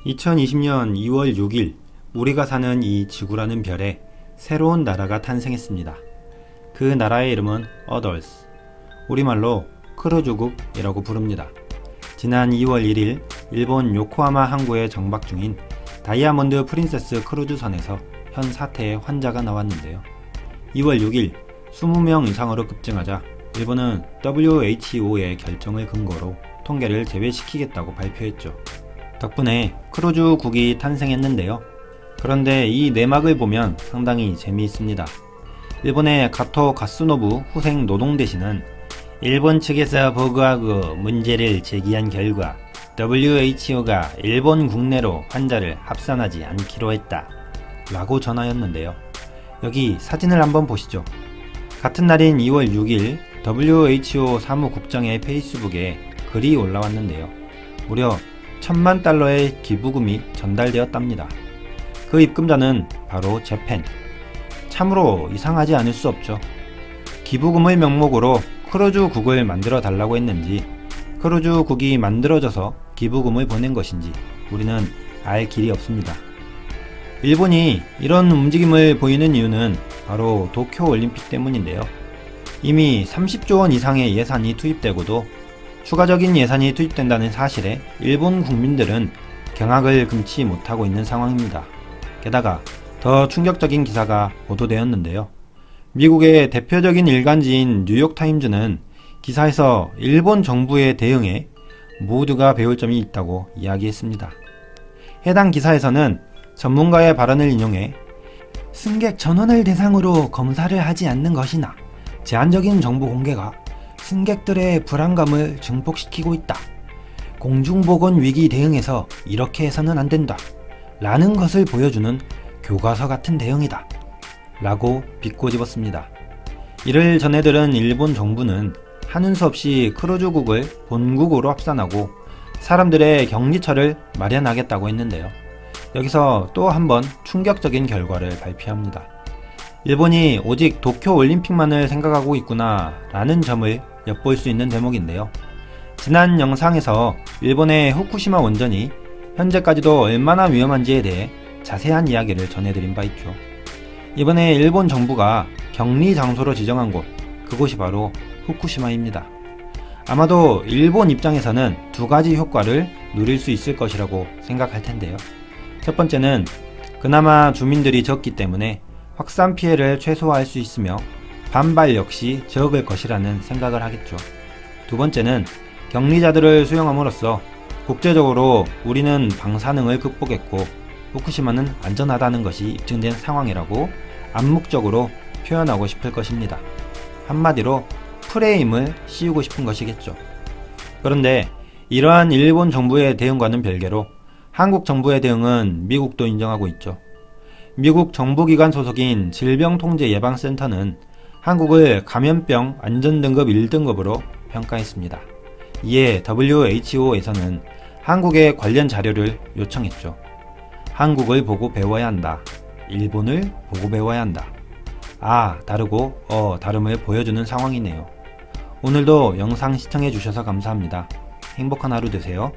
2020년 2월 6일 우리가 사는 이 지구라는 별에 새로운 나라가 탄생했습니다. 그 나라의 이름은 Others, 우리말로 크루즈국이라고 부릅니다. 지난 2월 1일 일본 요코하마 항구에 정박 중인 다이아몬드 프린세스 크루즈선에서 현 사태의 환자가 나왔는데요. 2월 6일 20명 이상으로 급증하자 일본은 WHO의 결정을 근거로 통계를 제외시키겠다고 발표했죠. 덕분에 크루즈국이 탄생했는데요. 그런데 이 내막을 보면 상당히 재미있습니다. 일본의 가토 가스노부 후생 노동대신은 일본 측에서 보고하고 문제를 제기한 결과 WHO가 일본 국내로 환자를 합산하지 않기로 했다 라고 전하였는데요. 여기 사진을 한번 보시죠. 같은 날인 2월 6일 WHO 사무국장의 페이스북에 글이 올라왔는데요. 무려 1000만 달러의 기부금이 전달되었답니다. 그 입금자는 바로 재팬. 참으로 이상하지 않을 수 없죠. 기부금을 명목으로 크루즈국을 만들어 달라고 했는지, 크루즈국이 만들어져서 기부금을 보낸 것인지 우리는 알 길이 없습니다. 일본이 이런 움직임을 보이는 이유는 바로 도쿄올림픽 때문인데요. 이미 30조 원 이상의 예산이 투입되고도 추가적인 예산이 투입된다는 사실에 일본 국민들은 경악을 금치 못하고 있는 상황입니다. 게다가 더 충격적인 기사가 보도되었는데요. 미국의 대표적인 일간지인 뉴욕타임즈는 기사에서 일본 정부의 대응에 모두가 배울 점이 있다고 이야기했습니다. 해당 기사에서는 전문가의 발언을 인용해 승객 전원을 대상으로 검사를 하지 않는 것이나 제한적인 정보 공개가 승객들의 불안감을 증폭시키고 있다. 공중보건 위기 대응에서 이렇게 해서는 안 된다. 라는 것을 보여주는 교과서 같은 대응이다. 라고 비꼬집었습니다. 이를 전해들은 일본 정부는 하는 수 없이 크루즈국을 본국으로 합산하고 사람들의 격리처를 마련하겠다고 했는데요. 여기서 또 한 번 충격적인 결과를 발표합니다. 일본이 오직 도쿄올림픽만을 생각하고 있구나 라는 점을 엿볼 수 있는 대목인데요. 지난 영상에서 일본의 후쿠시마 원전이 현재까지도 얼마나 위험한지에 대해 자세한 이야기를 전해드린 바 있죠. 이번에 일본 정부가 격리 장소로 지정한 곳, 그곳이 바로 후쿠시마입니다. 아마도 일본 입장에서는 두 가지 효과를 누릴 수 있을 것이라고 생각할 텐데요. 첫 번째는 그나마 주민들이 적기 때문에 확산 피해를 최소화할 수 있으며 반발 역시 적을 것이라는 생각을 하겠죠. 두 번째는 격리자들을 수용함으로써 국제적으로 우리는 방사능을 극복했고 후쿠시마는 안전하다는 것이 입증된 상황이라고 암묵적으로 표현하고 싶을 것입니다. 한마디로 프레임을 씌우고 싶은 것이겠죠. 그런데 이러한 일본 정부의 대응과는 별개로 한국 정부의 대응은 미국도 인정하고 있죠. 미국 정부기관 소속인 질병통제예방센터는 한국을 감염병 안전등급 1등급으로 평가했습니다. 이에 WHO에서는 한국의 관련 자료를 요청했죠. 한국을 보고 배워야 한다. 일본을 보고 배워야 한다. 다르고 다름을 보여주는 상황이네요. 오늘도 영상 시청해주셔서 감사합니다. 행복한 하루 되세요.